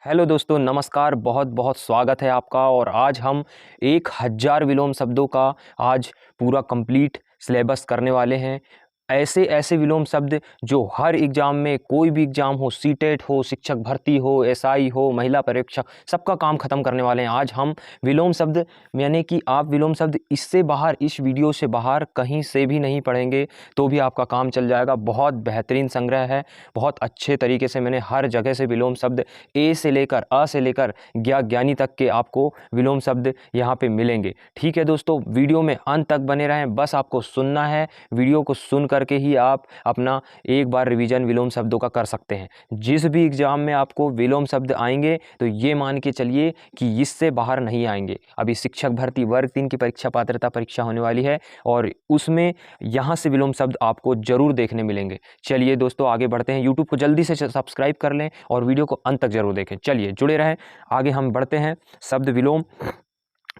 Hello दोस्तों, नमस्कार। बहुत बहुत स्वागत है आपका। और आज हम 1000 विलोम शब्दों का आज पूरा कंप्लीट सिलेबस करने वाले हैं। ऐसे ऐसे विलोम शब्द जो हर एग्ज़ाम में, कोई भी एग्ज़ाम हो, सीटेट हो, शिक्षक भर्ती हो, एसआई हो, महिला परीक्षक, सबका काम ख़त्म करने वाले हैं। आज हम विलोम शब्द यानी कि आप विलोम शब्द इससे बाहर, इस वीडियो से बाहर कहीं से भी नहीं पढ़ेंगे तो भी आपका काम चल जाएगा। बहुत बेहतरीन संग्रह है। बहुत अच्छे तरीके से मैंने हर जगह से विलोम शब्द ए से लेकर अ से लेकर ज्ञानी तक के आपको विलोम शब्द यहाँ पे मिलेंगे। ठीक है दोस्तों, वीडियो में अंत तक बने रहें। बस आपको सुनना है। वीडियो को सुन करके ही आप अपना एक बार रिवीजन विलोम शब्दों का कर सकते हैं। जिस भी एग्जाम में आपको विलोम शब्द आएंगे तो ये मान के चलिए कि इससे बाहर नहीं आएंगे। अभी शिक्षक भर्ती वर्ग 3 की परीक्षा, पात्रता परीक्षा होने वाली है और उसमें यहाँ से विलोम शब्द आपको जरूर देखने मिलेंगे। चलिए दोस्तों, आगे बढ़ते हैं। यूट्यूब को जल्दी से सब्सक्राइब कर लें और वीडियो को अंत तक जरूर देखें। चलिए जुड़े रहें। आगे हम बढ़ते हैं। शब्द विलोम।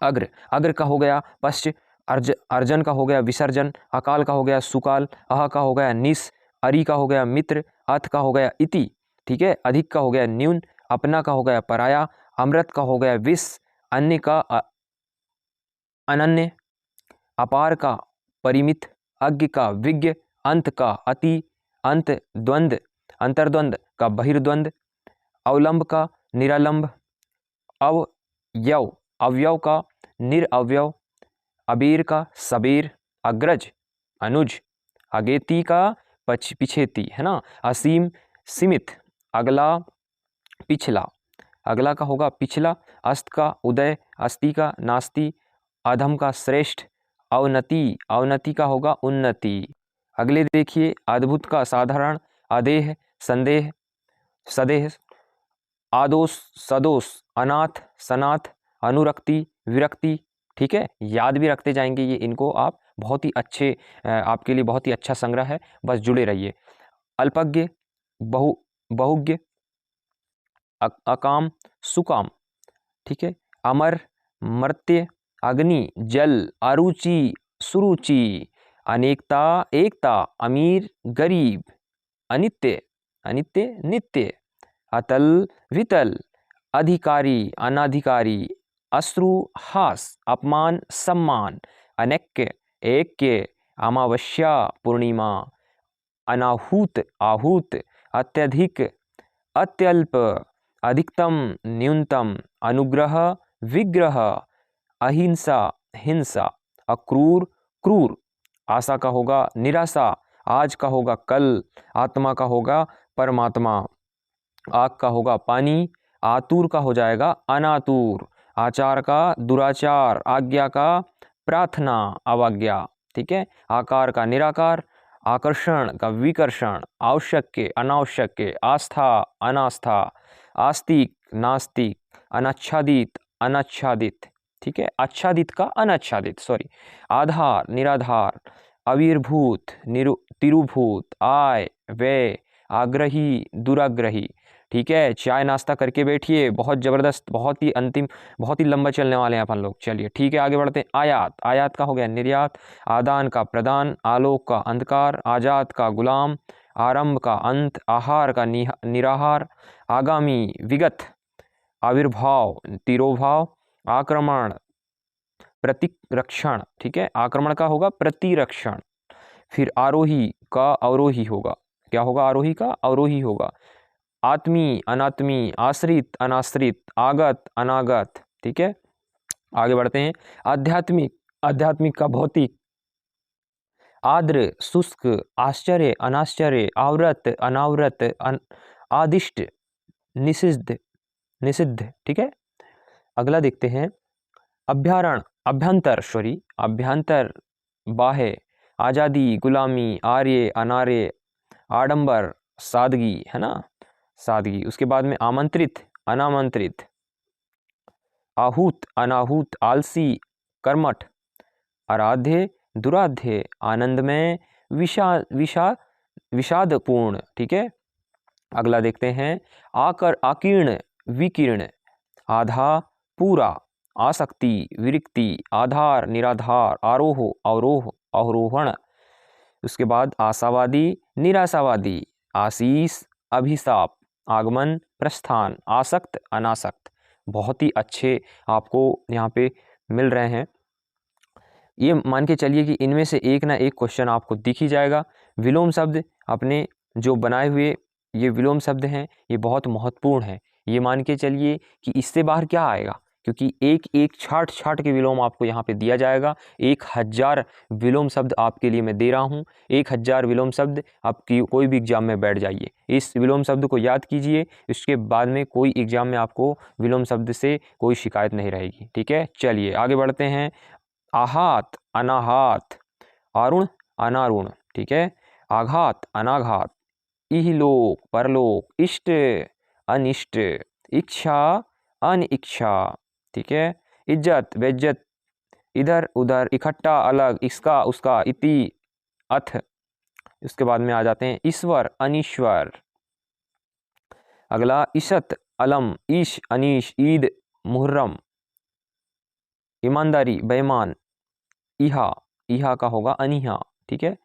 अग्र, अग्र का हो गया पश्च, अर्जन का हो गया विसर्जन, अकाल का हो गया सुकाल, अह का हो गया निस, अरि का हो गया मित्र, अथ का हो गया इति। ठीक है। अधिक का हो गया न्यून, अपना का हो गया पराया, अमृत का हो गया विष, अन्य का अनन्य, अपार का परिमित, अज्ञ का विज्ञ, अंत का अति, अंत द्वंद्व, अंतर्द्वंद का बहिर्द्वंद, अवलंब का निरालंब, अवयव, अवयव का निरअवयव, अबीर का सबीर, अग्रज अनुज, अगेती का पिछेती, है ना। असीम सीमित, अगला पिछला, अगला का होगा पिछला, अस्त का उदय, अस्ति का नास्ति, अधम का श्रेष्ठ, अवनति, अवनति का होगा उन्नति। अगले देखिए, अद्भुत का साधारण, अदेह संदेह, सदेह, आदोष सदोष, अनाथ सनाथ, अनुरक्ति विरक्ति। ठीक है, याद भी रखते जाएंगे ये। इनको आप बहुत ही अच्छे, आपके लिए बहुत ही अच्छा संग्रह है। बस जुड़े रहिए। अल्पज्ञ, बहुज्ञ, अकाम सुकाम। ठीक है। अमर, मर्त्य, अग्नि, जल, अरुचि सुरुचि, अनेकता एकता, अमीर गरीब, अनित्य अनित्य नित्य, अतल वितल, अधिकारी अनाधिकारी, अश्रु हास, अपमान सम्मान, अनैक्य ऐक्य, अमावस्या पूर्णिमा, अनाहूत आहूत, अत्यधिक अत्यल्प, अधिकतम न्यूनतम, अनुग्रह विग्रह, अहिंसा हिंसा, अक्रूर क्रूर, आशा का होगा निराशा, आज का होगा कल, आत्मा का होगा परमात्मा, आग का होगा पानी, आतुर का हो जाएगा अनातुर, आचार का दुराचार, आज्ञा का प्रार्थना अवज्ञा। ठीक है। आकार का निराकार, आकर्षण का विकर्षण, आवश्यक के अनावश्यक के, आस्था अनास्था, आस्तिक नास्तिक, अनाच्छादित अनाच्छादित। ठीक है। आच्छादित का अनाच्छादित, सॉरी। आधार निराधार, आविर्भूत तिरुभूत, आय व्यय, आग्रही दुराग्रही। ठीक है। चाय नाश्ता करके बैठिए, बहुत ज़बरदस्त, बहुत ही अंतिम, बहुत ही लंबा चलने वाले हैं अपन लोग। चलिए ठीक है, आगे बढ़ते हैं। आयात, आयात का हो गया निर्यात, आदान का प्रदान, आलोक का अंधकार, आजाद का गुलाम, आरंभ का अंत, आहार का निराहार, आगामी विगत, आविर्भाव तिरोभाव, आक्रमण प्रतिरक्षण। ठीक है। आक्रमण का होगा प्रतिरक्षण। फिर आरोही का अवरोही होगा। क्या होगा? आरोही का अवरोही होगा। आत्मी अनात्मी, आश्रित अनाश्रित, आगत अनागत। ठीक है। आगे बढ़ते हैं। आध्यात्मिक, आध्यात्मिक का भौतिक, आर्द्र शुष्क, आश्चर्य अनाश्चर्य, आवृत अनावृत, आदिष्ट निषिद्ध निषिद्ध। ठीक है। अगला देखते हैं। अभ्यारण, अभ्यंतर, सॉरी, अभ्यंतर बाह्य, आज़ादी गुलामी, आर्य अनार्य, आडंबर सादगी, है ना, सादगी। उसके बाद में आमंत्रित अनामंत्रित, आहूत अनाहूत, आलसी कर्मठ, आराध्य दुराध्य, आनंदमय विषादपूर्ण। ठीक है। अगला देखते हैं। आकीर्ण विकीर्ण, आधा पूरा, आसक्ति विरक्ति, आधार निराधार, आरोह अवरोह अवरोहण। उसके बाद आशावादी निराशावादी, आशीष अभिशाप, आगमन, प्रस्थान, आसक्त, अनासक्त। बहुत ही अच्छे आपको यहाँ पे मिल रहे हैं। ये मान के चलिए कि इनमें से एक ना एक क्वेश्चन आपको दिख ही जाएगा। विलोम शब्द अपने जो बनाए हुए ये विलोम शब्द हैं, ये बहुत महत्वपूर्ण है। ये मान के चलिए कि इससे बाहर क्या आएगा, क्योंकि एक एक छाट छाट के विलोम आपको यहाँ पे दिया जाएगा। 1000 विलोम शब्द आपके लिए मैं दे रहा हूँ। 1000 विलोम शब्द आपकी कोई भी एग्जाम में बैठ जाइए, इस विलोम शब्द को याद कीजिए। इसके बाद में कोई एग्जाम में आपको विलोम शब्द से कोई शिकायत नहीं रहेगी। ठीक है, चलिए आगे बढ़ते हैं। आहात, अनाहात, अरुण, अनारुण। ठीक है, आघात, अनाघात, इहलोक, परलोक, इष्ट, अनिष्ट, इच्छा, अनिच्छा। ठीक है, इज्जत, बेइज्जत, इधर उधर, इकट्ठा, अलग, इसका उसका, इति, अथ। इसके बाद में आ जाते हैं ईश्वर, अनीश्वर। अगला इशत, अलम, ईश, अनीश, ईद, मुहर्रम, ईमानदारी, बेईमान, इहा, इहा का होगा अनिहा। ठीक है,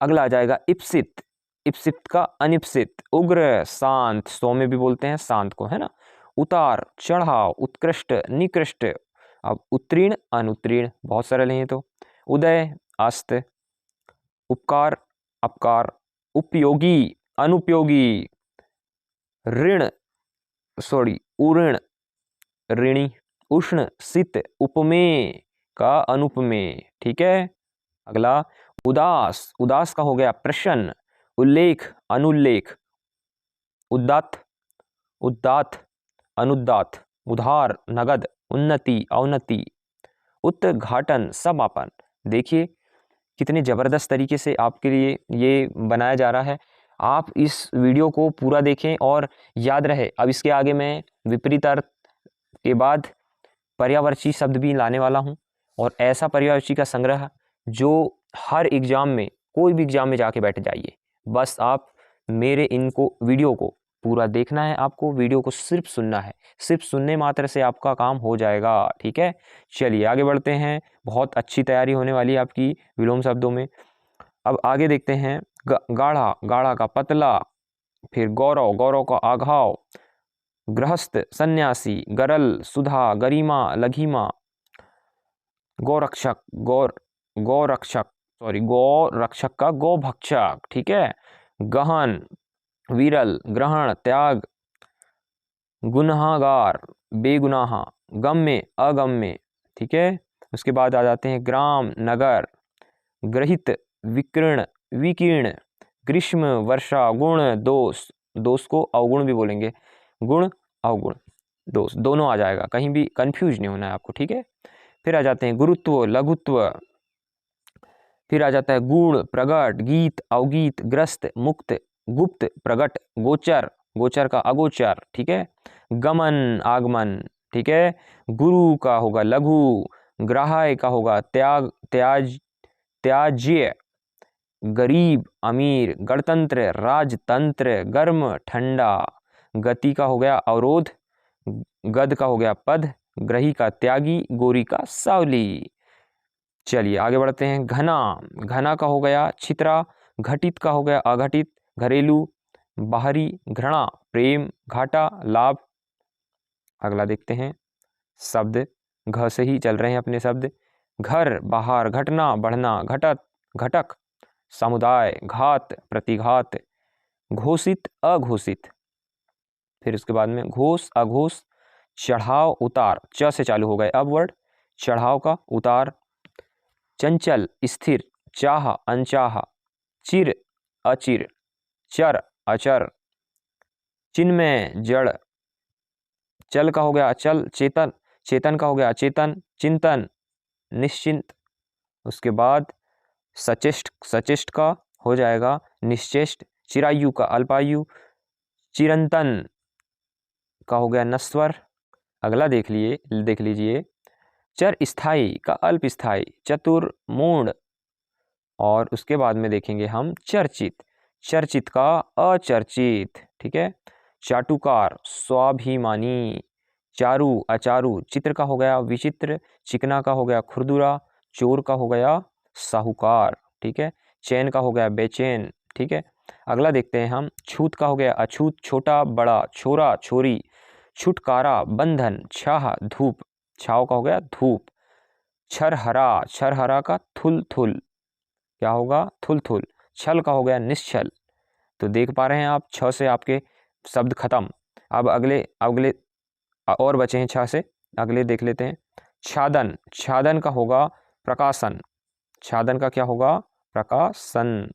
अगला आ जाएगा इप्सित, इप्सित का अनिप्सित, उग्र, शांत, सौम्य भी बोलते हैं शांत को, है ना। उतार, चढ़ाव, उत्कृष्ट, निकृष्ट। अब उत्तीर्ण, अनुत्तीर्ण, बहुत सरल है ये तो। उदय, अस्त, उपकार, अपकार, उपयोगी, अनुपयोगी, ऋण, उऋण, ऋणी, उष्ण, शीत, उपमेय का अनुपमेय। ठीक है, अगला उदास, उदास का हो गया प्रसन्न, उल्लेख, अनुल्लेख, उदात्त, उदात्त, अनुदात, उधार, नगद, उन्नति, अवनति, उद्घाटन, समापन। देखिए कितने ज़बरदस्त तरीके से आपके लिए ये बनाया जा रहा है। आप इस वीडियो को पूरा देखें और याद रहे। अब इसके आगे मैं विपरीत अर्थ के बाद पर्यायवाची शब्द भी लाने वाला हूँ, और ऐसा पर्यायवाची का संग्रह जो हर एग्ज़ाम में, कोई भी एग्ज़ाम में जाके बैठ जाइए। बस आप मेरे इनको वीडियो को पूरा देखना है, आपको वीडियो को सिर्फ सुनना है, सिर्फ सुनने मात्र से आपका काम हो जाएगा। ठीक है, चलिए आगे बढ़ते हैं। बहुत अच्छी तैयारी होने वाली है आपकी विलोम शब्दों में। अब आगे देखते हैं गाढ़ा, गाढ़ा का पतला, फिर गौरव, गौरव का आघाव, गृहस्थ, सन्यासी, गरल, सुधा, गरिमा, लघिमा, गौरक्षक, गौरक्षक, गौरक्षक का गौभक्षक। ठीक है, गहन, विरल, ग्रहण, त्याग, गुनहगार, बेगुनाह, गम्य, अगम्य। ठीक है, उसके बाद आ जाते हैं ग्राम, नगर, ग्रहित, विकीर्ण, विकीर्ण, ग्रीष्म, वर्षा, गुण, दोष, दोष को अवगुण भी बोलेंगे, गुण, अवगुण, दोष दोनों आ जाएगा, कहीं भी कंफ्यूज नहीं होना है आपको। ठीक है, फिर आ जाते हैं गुरुत्व, लघुत्व, फिर आ जाता है गुण, प्रगट, गीत, अवगीत, ग्रस्त, मुक्त, गुप्त, प्रगट, गोचर, गोचर का अगोचर। ठीक है, गमन, आगमन। ठीक है, गुरु का होगा लघु, ग्राह्य का होगा त्याग, त्याज्य, गरीब, अमीर, गणतंत्र, राजतंत्र, गर्म, ठंडा, गति का हो गया अवरोध, गद का हो गया पद, ग्रही का त्यागी, गोरी का सावली। चलिए आगे बढ़ते हैं। घना, घना का हो गया छितरा, घटित का हो गया अघटित, घरेलू, बाहरी, घृणा, प्रेम, घाटा, लाभ। अगला देखते हैं शब्द, घ से ही चल रहे हैं अपने शब्द। घर, बाहर, घटना, बढ़ना, घटत, घटक, समुदाय, घात, प्रतिघात, घोषित, अघोषित। फिर उसके बाद में घोष, अघोष, चढ़ाव, उतार, च से चालू हो गए अब वर्ड, चढ़ाव का, उतार, चंचल, स्थिर, चाह, अनचाह, चिर, अचिर, चर, अचर, चिन्मय, जड़, चल का हो गया अचल, चेतन, चेतन का हो गया अचेतन, चिंतन, निश्चिंत। उसके बाद सचेष्ट, सचेष्ट का हो जाएगा निश्चेष्ट, चिरायु का अल्पायु, चिरंतन का हो गया नश्वर। अगला देख लीजिए चर स्थाई का अल्प स्थाई, चतुर, मूढ़। और उसके बाद में देखेंगे हम चर्चित, चर्चित का अचर्चित। ठीक है, चाटुकार, स्वाभिमानी, चारु, अचारु, चित्र का हो गया विचित्र, चिकना का हो गया खुरदुरा, चोर का हो गया साहूकार। ठीक है, चैन का हो गया बेचैन। ठीक है, अगला देखते हैं हम, छूत का हो गया अछूत, छोटा बड़ा, छोरा छोरी, छुटकारा बंधन, छाह धूप, छाव का हो गया धूप, छरहरा, छरहरा का थुल थुल, क्या होगा थुल थुल, छल का हो गया निश्चल। तो देख पा रहे हैं आप 6 से आपके शब्द खत्म। अब अगले अगले और बचे हैं 6 से, अगले देख लेते हैं। छादन, छादन का होगा प्रकाशन, छादन का क्या होगा प्रकाशन।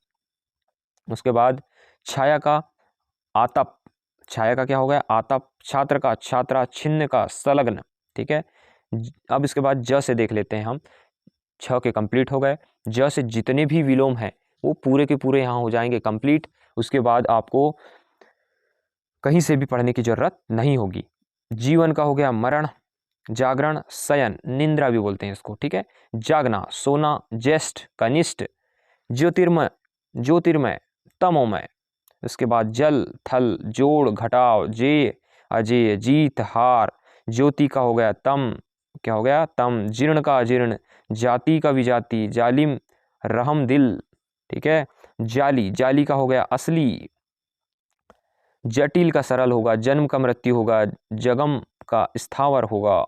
उसके बाद छाया का आतप, छाया का क्या हो गया आतप, छात्र का छात्रा, छिन्न का संलग्न, ठीक है। अब इसके बाद ज से देख लेते हैं हम, 6 के कंप्लीट हो गए। ज से जितने भी विलोम हैं वो पूरे के पूरे यहाँ हो जाएंगे कंप्लीट। उसके बाद आपको कहीं से भी पढ़ने की जरूरत नहीं होगी। जीवन का हो गया मरण, जागरण, शयन, निंद्रा भी बोलते हैं इसको, ठीक है। जागना, सोना, ज्येष्ठ, कनिष्ठ, ज्योतिर्मय, ज्योतिर्मय, तमोमय। उसके बाद जल, थल, जोड़, घटाव, जेय, अजेय, जीत, हार, ज्योति का हो गया तम, क्या हो गया तम, जीर्ण का अजीर्ण, जाति का विजाति, जालिम, रहम दिल, ठीक है। जाली, जाली का हो गया असली, जटिल का सरल होगा, जन्म का मृत्यु होगा, जगम का स्थावर होगा।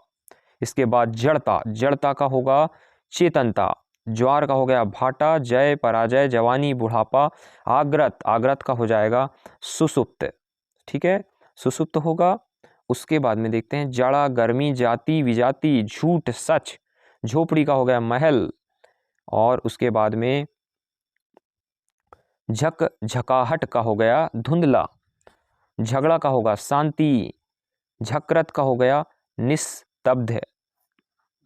इसके बाद जड़ता, जड़ता का होगा चेतनता, ज्वार का हो गया भाटा, जय पराजय, जवानी बुढ़ापा, आग्रत, आग्रत का हो जाएगा सुसुप्त, ठीक है सुसुप्त होगा। उसके बाद में देखते हैं जाड़ा, गर्मी, जाति विजाति, झूठ सच, झोपड़ी का हो गया महल। और उसके बाद में झक झकाहट का हो गया धुंधला, झगड़ा का होगा शांति, झकरत का हो गया निस्तब्ध,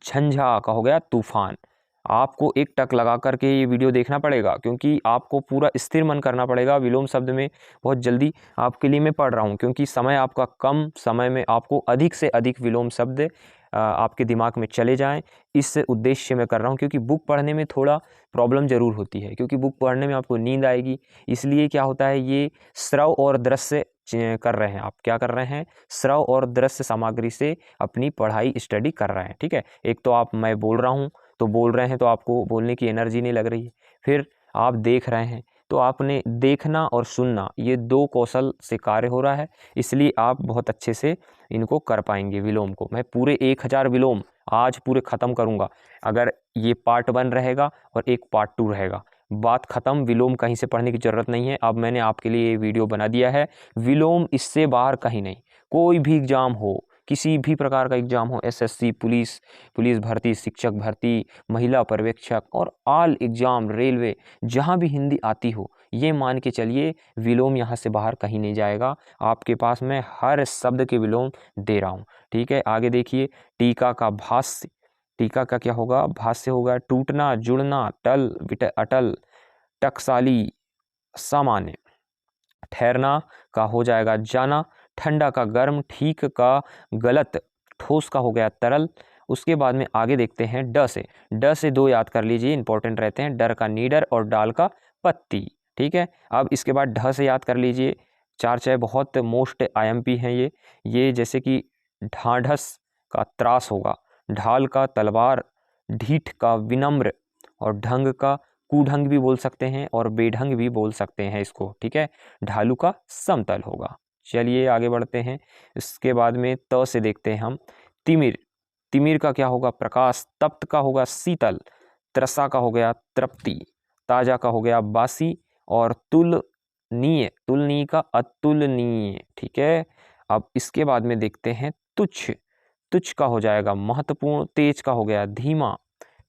झंझा का हो गया तूफान। आपको एक टक लगा करके ये वीडियो देखना पड़ेगा, क्योंकि आपको पूरा स्थिर मन करना पड़ेगा। विलोम शब्द में बहुत जल्दी आपके लिए मैं पढ़ रहा हूँ, क्योंकि समय आपका कम, समय में आपको अधिक से अधिक विलोम शब्द आपके दिमाग में चले जाएं, इस उद्देश्य में कर रहा हूँ। क्योंकि बुक पढ़ने में थोड़ा प्रॉब्लम ज़रूर होती है, क्योंकि बुक पढ़ने में आपको नींद आएगी। इसलिए क्या होता है, ये श्रव और दृश्य कर रहे हैं, आप क्या कर रहे हैं, श्रव और दृश्य सामग्री से अपनी पढ़ाई स्टडी कर रहे हैं, ठीक है। एक तो आप, मैं बोल रहा हूँ तो बोल रहे हैं तो आपको बोलने की एनर्जी नहीं लग रही है, फिर आप देख रहे हैं तो आपने देखना और सुनना, ये 2 कौशल से कार्य हो रहा है, इसलिए आप बहुत अच्छे से इनको कर पाएंगे। विलोम को मैं पूरे 1000 विलोम आज पूरे ख़त्म करूँगा, अगर ये पार्ट 1 रहेगा और एक पार्ट 2 रहेगा। बात ख़त्म, विलोम कहीं से पढ़ने की ज़रूरत नहीं है। अब मैंने आपके लिए ये वीडियो बना दिया है, विलोम इससे बाहर कहीं नहीं। कोई भी एग्ज़ाम हो, किसी भी प्रकार का एग्ज़ाम हो, एसएससी, पुलिस भर्ती, शिक्षक भर्ती, महिला पर्यवेक्षक और ऑल एग्ज़ाम, रेलवे, जहाँ भी हिंदी आती हो, ये मान के चलिए विलोम यहाँ से बाहर कहीं नहीं जाएगा। आपके पास मैं हर शब्द के विलोम दे रहा हूँ, ठीक है। आगे देखिए, टीका का भाष्य, टीका का क्या होगा भाष्य होगा टूटना, जुड़ना, टल अटल, टकसाली, सामान्य, ठहरना का हो जाएगा जाना, ठंडा का गर्म, ठीक का गलत, ठोस का हो गया तरल। उसके बाद में आगे देखते हैं ड से, ड से 2 याद कर लीजिए, इंपॉर्टेंट रहते हैं, डर का नीडर और डाल का पत्ती, ठीक है। अब इसके बाद ढ से याद कर लीजिए, 4 चाय बहुत मोस्ट आईएमपी हैं ये जैसे कि ढाढ़स का त्रास होगा, ढाल का तलवार, ढीठ का विनम्र और ढंग का कुढंग भी बोल सकते हैं और बेढंग भी बोल सकते हैं इसको, ठीक है। ढालू का समतल होगा। चलिए आगे बढ़ते हैं। इसके बाद में त से देखते हैं हम, तिमिर, तिमिर का क्या होगा प्रकाश, तप्त का होगा शीतल, त्रसा का हो गया तृप्ति, ताजा का हो गया बासी और तुलनीय, तुलनीय का अतुलनीय, ठीक है। अब इसके बाद में देखते हैं तुच्छ, तुच्छ का हो जाएगा महत्वपूर्ण, तेज का हो गया धीमा,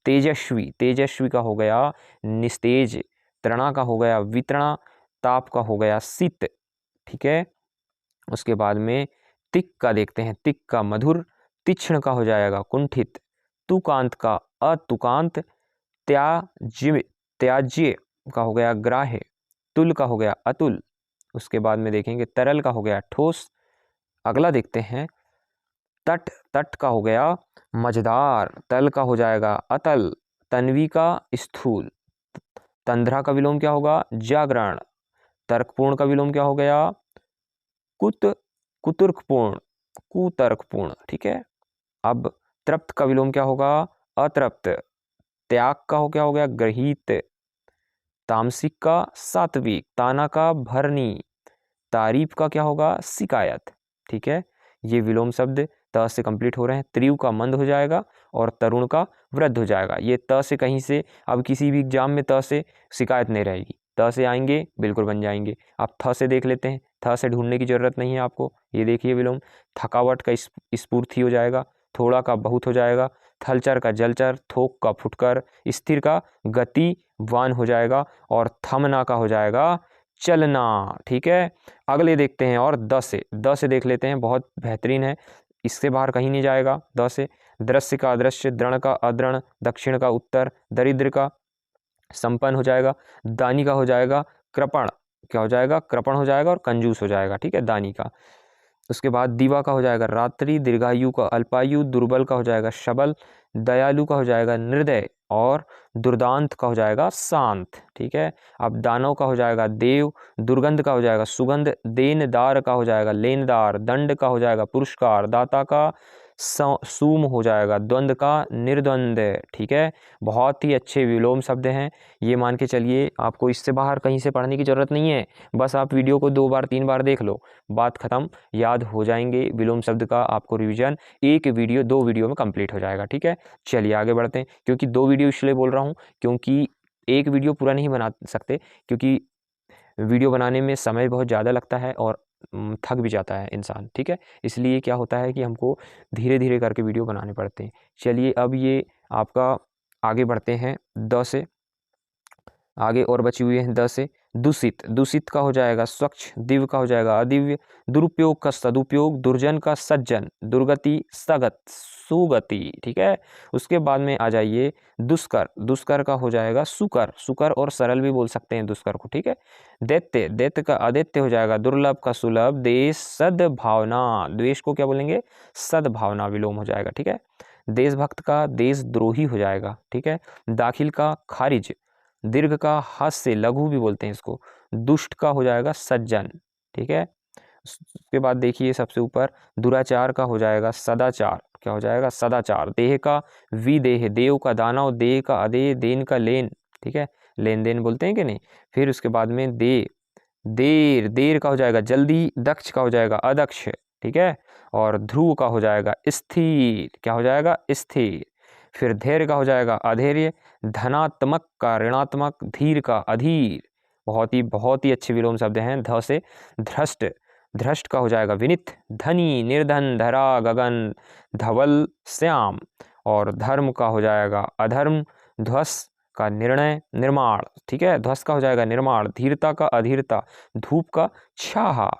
तेजस्वी, तेजस्वी का हो गया निस्तेज, तृणा का हो गया वितरणा, ताप का हो गया शीत, ठीक है। उसके बाद में तिक का देखते हैं, तिक का मधुर, तीक्ष्ण का हो जाएगा कुंठित, तुकांत का अतुकांत, त्याज्य, त्याज्य का हो गया ग्राह्य, तुल का हो गया अतुल। उसके बाद में देखेंगे तरल का हो गया ठोस। अगला देखते हैं तट, तट का हो गया मझदार, तल का हो जाएगा अतल, तन्वी का स्थूल, तंद्रा का विलोम क्या होगा जागरण, तर्कपूर्ण का विलोम क्या हो गया कुतर्कपूर्ण, कुतर्कपूर्ण, ठीक है। अब तृप्त का विलोम क्या होगा अतृप्त, त्याग का हो क्या हो गया गृहीत, तामसिक का सात्विक, ताना का भरनी, तारीफ का क्या होगा शिकायत। ठीक है, ये विलोम शब्द त से कंप्लीट हो रहे हैं। त्रियु का मंद हो जाएगा और तरुण का वृद्ध हो जाएगा। ये त से कहीं से अब किसी भी एग्जाम में त से शिकायत नहीं रहेगी, त से आएंगे बिल्कुल बन जाएंगे। आप थ से देख लेते हैं, थ से ढूंढने की जरूरत नहीं है आपको। ये देखिए विलोम, थकावट का स्फूर्ति हो जाएगा, थोड़ा का बहुत हो जाएगा, थलचर का जलचर, थोक का फुटकर, स्थिर का गतिवान हो जाएगा और थमना का हो जाएगा चलना। ठीक है, अगले देखते हैं और द से देख लेते हैं, बहुत बेहतरीन है, इससे बाहर कहीं नहीं जाएगा। द से दृश्य का अदृश्य, दृढ़ का अदृढ़, दक्षिण का उत्तर, दरिद्र का संपन्न हो जाएगा, दानी का हो जाएगा कृपण, क्या हो जाएगा कृपण हो जाएगा और कंजूस हो जाएगा। ठीक है, दानी का। उसके बाद दीवा का हो जाएगा रात्रि, दीर्घायु का अल्पायु, दुर्बल का हो जाएगा सबल, दयालु का हो जाएगा निर्दय और दुर्दांत का हो जाएगा शांत। ठीक है, अब दानव का हो जाएगा देव, दुर्गंध का हो जाएगा सुगंध, देनदार का हो जाएगा लेनदार, दंड का हो जाएगा पुरस्कार, दाता का सूम हो जाएगा द्वंद्व का निर्द्वंद। ठीक है, बहुत ही अच्छे विलोम शब्द हैं, ये मान के चलिए आपको इससे बाहर कहीं से पढ़ने की ज़रूरत नहीं है। बस आप वीडियो को 2 बार 3 बार देख लो, बात ख़त्म, याद हो जाएंगे। विलोम शब्द का आपको रिवीजन 2 वीडियो में कंप्लीट हो जाएगा। ठीक है, चलिए आगे बढ़ते हैं, क्योंकि 2 वीडियो इसलिए बोल रहा हूँ क्योंकि एक वीडियो पूरा नहीं बना सकते, क्योंकि वीडियो बनाने में समय बहुत ज़्यादा लगता है और थक भी जाता है इंसान। ठीक है, इसलिए क्या होता है कि हमको धीरे धीरे करके वीडियो बनाने पड़ते हैं। चलिए अब ये आपका आगे बढ़ते हैं द से, आगे और बची हुई है द से। दूषित, दूषित का हो जाएगा स्वच्छ, दिव्य का हो जाएगा अदिव्य, दुरुपयोग का सदुपयोग, दुर्जन का सज्जन, दुर्गति सगत सुगति। ठीक है, उसके बाद में आ जाइए दुष्कर, दुष्कर का हो जाएगा सुकर, सुकर और सरल भी बोल सकते हैं दुष्कर को। ठीक है, दैत्य, दैत्य का अदैत्य हो जाएगा दुर्लभ का सुलभ, देश सद्भावना, द्वेष को क्या बोलेंगे सद्भावना, विलोम हो जाएगा। ठीक है, देशभक्त का देशद्रोही हो जाएगा। ठीक है, दाखिल का खारिज, दीर्घ का हास्य, लघु भी बोलते हैं इसको, दुष्ट का हो जाएगा सज्जन। ठीक है, उसके बाद देखिए सबसे ऊपर दुराचार का हो जाएगा सदाचार, क्या हो जाएगा सदाचार, देह का विदेह, देव का दानव, देह का अदेह, देन का लेन। ठीक है, लेन देन बोलते हैं कि नहीं। फिर उसके बाद में देर, देर का हो जाएगा जल्दी, दक्ष का हो जाएगा अदक्ष। ठीक है, और ध्रुव का हो जाएगा स्थिर, क्या हो जाएगा स्थिर। फिर धैर्य का हो जाएगा अधैर्य, धनात्मक का ऋणात्मक, धीर का अधीर। बहुत ही अच्छे विलोम शब्द हैं। ध से धृष्ट, धृष्ट का हो जाएगा विनित, धनी, निर्धन, धरा, गगन, धवल, श्याम। और धर्म का हो जाएगा अधर्म, ध्वस का निर्णय, निर्माण। ठीक है, ध्वस का हो जाएगा निर्माण, धीरता का अधीरता, धूप का छाहा।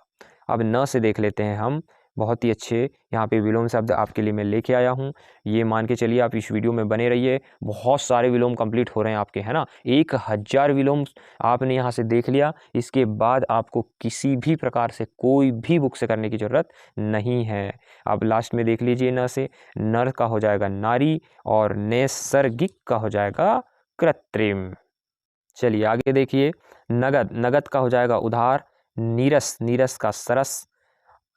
अब न से देख लेते हैं हम, बहुत ही अच्छे यहाँ पे विलोम शब्द आपके लिए मैं लेके आया हूँ। ये मान के चलिए आप इस वीडियो में बने रहिए, बहुत सारे विलोम कंप्लीट हो रहे हैं आपके, है ना। 1000 विलोम आपने यहाँ से देख लिया। इसके बाद आपको किसी भी प्रकार से कोई भी बुक से करने की ज़रूरत नहीं है। अब लास्ट में देख लीजिए न से, नर का हो जाएगा नारी और नैसर्गिक का हो जाएगा कृत्रिम। चलिए आगे देखिए, नगद, नगद का हो जाएगा उधार, नीरस, नीरस का सरस,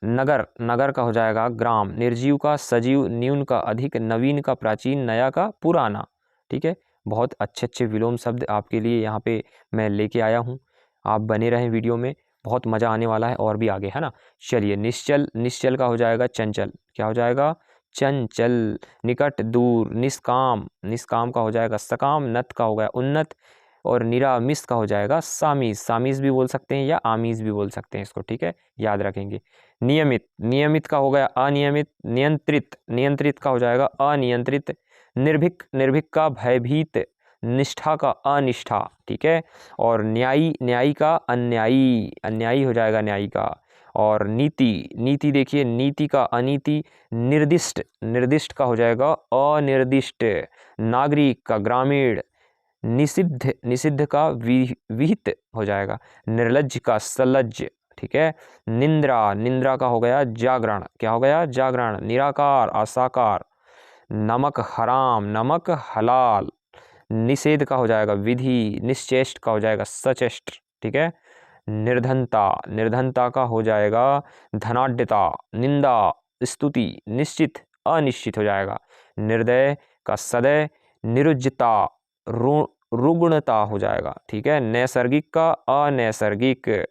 नगर, नगर का हो जाएगा ग्राम, निर्जीव का सजीव, न्यून का अधिक, नवीन का प्राचीन, नया का पुराना। ठीक है, बहुत अच्छे अच्छे विलोम शब्द आपके लिए यहाँ पे मैं लेके आया हूँ। आप बने रहें वीडियो में, बहुत मज़ा आने वाला है और भी आगे, है ना। चलिए निश्चल, निश्चल का हो जाएगा चंचल, क्या हो जाएगा चंचल। निकट, दूर, निष्काम, निष्काम का हो जाएगा सकाम, नत का हो गया उन्नत और निरामिष का हो जाएगा सामीस, सामीस भी बोल सकते हैं या आमीस भी बोल सकते हैं इसको। ठीक है, याद रखेंगे। नियमित, नियमित का हो गया अनियमित, नियंत्रित, नियंत्रित का हो जाएगा अनियंत्रित, निर्भीक, निर्भीक का भयभीत, निष्ठा का अनिष्ठा। ठीक है, और न्यायी, न्यायी का अन्यायी, अन्यायी हो जाएगा न्यायी का। और नीति, नीति देखिए नीति का अनीति, निर्दिष्ट, निर्दिष्ट का हो जाएगा अनिर्दिष्ट, नागरिक का ग्रामीण, निषिद्ध, निषिद्ध का विहित हो जाएगा, निर्लज्ज का सलज्ज। ठीक है, निंद्रा, निंद्रा का हो गया जागरण, क्या हो गया जागरण, निराकार असाकार, नमक हराम, नमक हलाल, निषेध का हो जाएगा विधि, निश्चेष्ट का हो जाएगा सचेष्ट। ठीक है, निर्धनता, निर्धनता का हो जाएगा धनाढ्यता, निंदा स्तुति, निश्चित अनिश्चित हो जाएगा, निर्दय का सदय, निरुज्जता रुग्णता हो जाएगा, ठीक है। नैसर्गिक का अनैसर्गिक,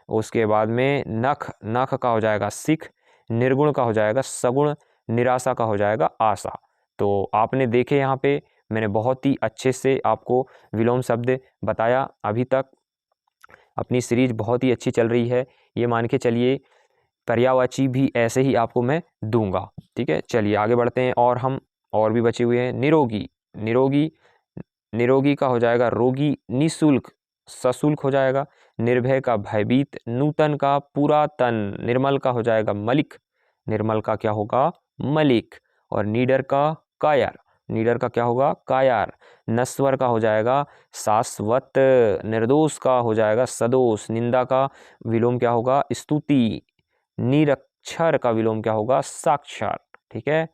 उसके बाद में नख, नख का हो जाएगा सिख, निर्गुण का हो जाएगा सगुण, निराशा का हो जाएगा आशा। तो आपने देखे यहाँ पे मैंने बहुत ही अच्छे से आपको विलोम शब्द बताया। अभी तक अपनी सीरीज बहुत ही अच्छी चल रही है, ये मान के चलिए। पर्यायवाची भी ऐसे ही आपको मैं दूंगा, ठीक है। चलिए आगे बढ़ते हैं। और हम और भी बचे हुए हैं। निरोगी, निरोगी, निरोगी का हो जाएगा रोगी, निशुल्क सशुल्क हो जाएगा, निर्भय का भयभीत, नूतन का पुरातन, निर्मल का हो जाएगा मलिक, निर्मल का क्या होगा मलिक, और नीडर का कायर, नीडर का क्या होगा कायर, नस्वर का हो जाएगा शाश्वत, निर्दोष का हो जाएगा सदोष, निंदा का विलोम क्या होगा स्तुति, निरक्षर का विलोम क्या होगा साक्षर, ठीक है।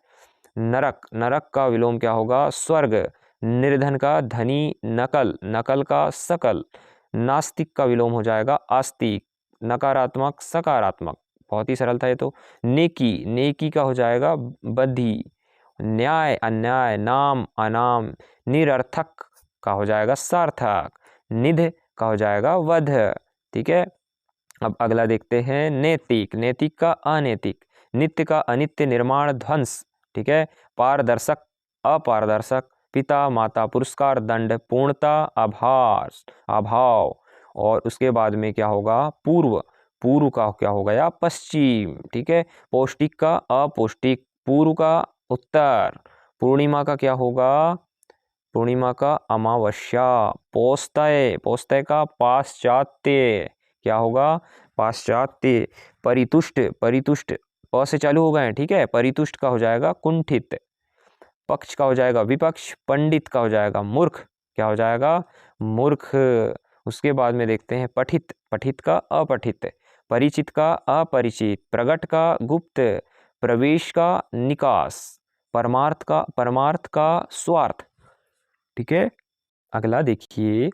नरक, नरक का विलोम क्या होगा स्वर्ग, निर्धन का धनी, नकल, नकल का सकल, नास्तिक का विलोम हो जाएगा आस्तिक, नकारात्मक सकारात्मक, बहुत ही सरल था ये तो। नेकी, नेकी का हो जाएगा बद्धि, न्याय अन्याय, नाम अनाम, निरर्थक का हो जाएगा सार्थक, निध का हो जाएगा वध, ठीक है। अब अगला देखते हैं नैतिक, नैतिक का अनैतिक, नित्य का अनित्य, निर्माण ध्वंस, ठीक है। पारदर्शक अपारदर्शक, पिता माता, पुरस्कार दंड, पूर्णता आभास अभाव, और उसके बाद में क्या होगा पूर्व, पूर्व का क्या हो गया पश्चिम, ठीक है। पौष्टिक का अपौष्टिक, पूर्व का उत्तर, पूर्णिमा का क्या होगा पूर्णिमा का अमावस्या, पौस्तय, पौस्तय का पाश्चात्य, क्या होगा पाश्चात्य, परितुष्ट, परितुष्ट प से चालू हो गए हैं, ठीक है। परितुष्ट का हो जाएगा कुंठित, पक्ष का हो जाएगा विपक्ष, पंडित का हो जाएगा मूर्ख, क्या हो जाएगा मूर्ख। उसके बाद में देखते हैं पठित, पठित का अपठित, परिचित का अपरिचित, प्रगट का गुप्त, प्रवेश का निकास, परमार्थ का स्वार्थ, ठीक है। अगला देखिए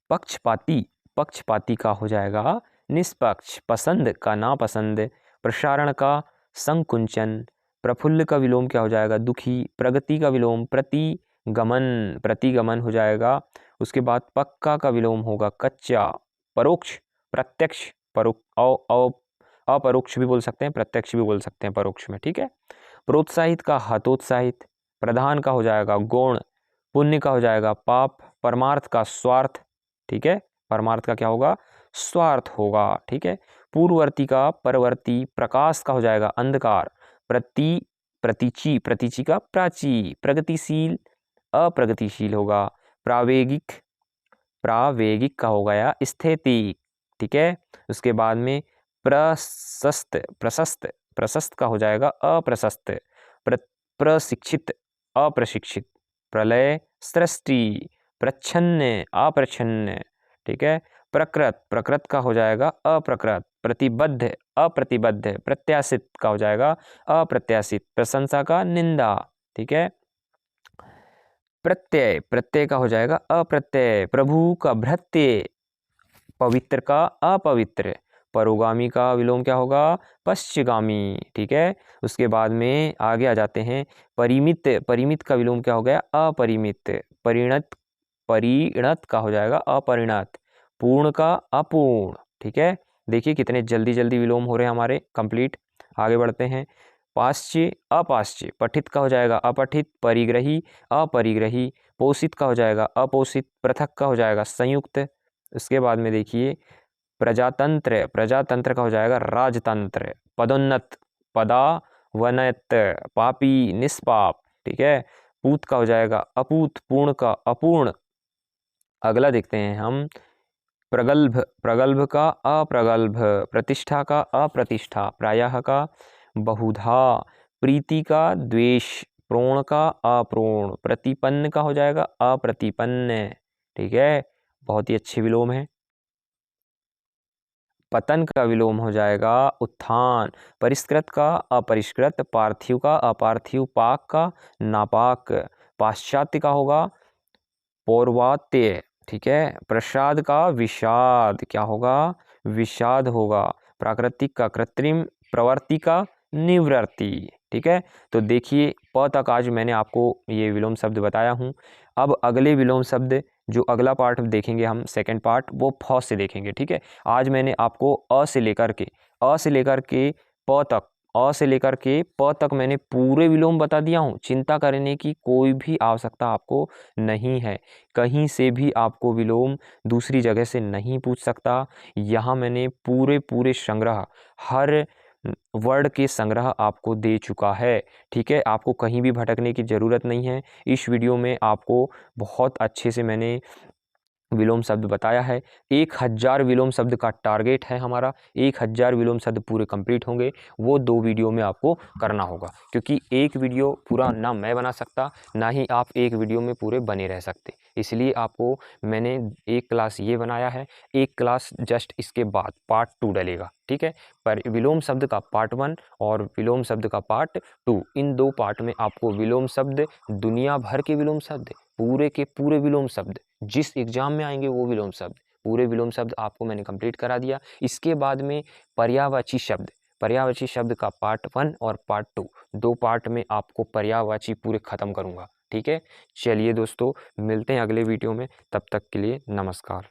पक्षपाती, पक्षपाती का हो जाएगा निष्पक्ष, पसंद का नापसंद, प्रसारण का संकुंचन, प्रफुल्ल का विलोम क्या हो जाएगा दुखी, प्रगति का विलोम प्रतिगमन, प्रतिगमन हो जाएगा। उसके बाद पक्का का विलोम होगा कच्चा, परोक्ष प्रत्यक्ष, अपरोक्ष भी बोल सकते हैं, प्रत्यक्ष भी बोल सकते हैं परोक्ष में, ठीक है। प्रोत्साहित का हतोत्साहित, प्रधान का हो जाएगा गौण, पुण्य का हो जाएगा पाप, परमार्थ का स्वार्थ, ठीक है। परमार्थ का क्या होगा स्वार्थ होगा, ठीक है। पूर्ववर्ती का परवर्ती, प्रकाश का हो जाएगा अंधकार, प्रतीची, प्रतीची का प्राची, प्रगतिशील अप्रगतिशील होगा, प्रावेगिक, प्रावेगिक का हो गया स्थैतिक, ठीक है। उसके बाद में प्रशस्त, प्रशस्त, प्रशस्त का हो जाएगा अप्रशस्त, प्रशिक्षित अप्रशिक्षित, प्रलय सृष्टि, प्रच्छन्न अप्रच्छन्न, ठीक है। प्रकृत, प्रकृत का हो जाएगा अप्रकृत, प्रतिबद्ध अप्रतिबद्ध, प्रत्याशित का हो जाएगा अप्रत्याशित, प्रशंसा का निंदा, ठीक है। प्रत्यय, प्रत्यय का हो जाएगा अप्रत्यय, प्रभु का भृत्य, पवित्र का अपवित्र, परोगामी का विलोम क्या होगा पश्चिगामी, ठीक है। उसके बाद में आगे आ जाते हैं परिमित, परिमित का विलोम क्या हो गया अपरिमित, परिणत, परिणत का हो जाएगा अपरिणत, पूर्ण का अपूर्ण, ठीक है। देखिए कितने जल्दी जल्दी विलोम हो रहे हैं हमारे कंप्लीट। आगे बढ़ते हैं पाश्च्य अपाश्च्य, पठित का हो जाएगा अपठित, परिग्रही अपरिग्रही, पोषित का हो जाएगा अपोषित, पृथक का हो जाएगा संयुक्त। उसके बाद में देखिए प्रजातंत्र, प्रजातंत्र का हो जाएगा राजतंत्र, पदोन्नत पदावनत, पापी निष्पाप, ठीक है। पूत का हो जाएगा अपूत, पूर्ण का अपूर्ण। अगला देखते हैं हम प्रगल्भ, प्रगल्भ का अप्रगल्भ, प्रतिष्ठा का अप्रतिष्ठा, प्रायः का बहुधा, प्रीति का द्वेष, प्रोण का अप्रोण, प्रतिपन्न का हो जाएगा अप्रतिपन्न, ठीक है। बहुत ही अच्छे विलोम है। पतन का विलोम हो जाएगा उत्थान, परिष्कृत का अपरिष्कृत, पार्थिव का अपार्थिव, पाक का नापाक, पाश्चात्य का होगा पौर्वात्य, ठीक है। प्रसाद का विषाद, क्या होगा विषाद होगा, प्राकृतिक का कृत्रिम, प्रवृत्ति का निवृत्ति, ठीक है। तो देखिए प तक आज मैंने आपको ये विलोम शब्द बताया हूँ। अब अगले विलोम शब्द जो अगला पार्ट देखेंगे हम सेकंड पार्ट वो फ से देखेंगे। ठीक है, आज मैंने आपको अ से लेकर के प तक, अ से लेकर के प तक मैंने पूरे विलोम बता दिया हूँ। चिंता करने की कोई भी आवश्यकता आपको नहीं है, कहीं से भी आपको विलोम दूसरी जगह से नहीं पूछ सकता। यहाँ मैंने पूरे संग्रह, हर वर्ड के संग्रह आपको दे चुका है। ठीक है, आपको कहीं भी भटकने की ज़रूरत नहीं है। इस वीडियो में आपको बहुत अच्छे से मैंने विलोम शब्द बताया है। 1000 विलोम शब्द का टारगेट है हमारा। 1000 विलोम शब्द पूरे कंप्लीट होंगे, वो 2 वीडियो में आपको करना होगा, क्योंकि एक वीडियो पूरा ना मैं बना सकता, ना ही आप एक वीडियो में पूरे बने रह सकते। इसलिए आपको मैंने एक क्लास ये बनाया है, एक क्लास जस्ट इसके बाद पार्ट 2 डलेगा। ठीक है, पर विलोम शब्द का पार्ट 1 और विलोम शब्द का पार्ट 2, इन 2 पार्ट में आपको विलोम शब्द, दुनिया भर के विलोम शब्द, पूरे के पूरे विलोम शब्द, जिस एग्जाम में आएंगे वो विलोम शब्द, पूरे विलोम शब्द आपको मैंने कंप्लीट करा दिया। इसके बाद में पर्यायवाची शब्द का पार्ट 1 और पार्ट 2, 2 पार्ट में आपको पर्यायवाची पूरे खत्म करूंगा। ठीक है, चलिए दोस्तों, मिलते हैं अगले वीडियो में, तब तक के लिए नमस्कार।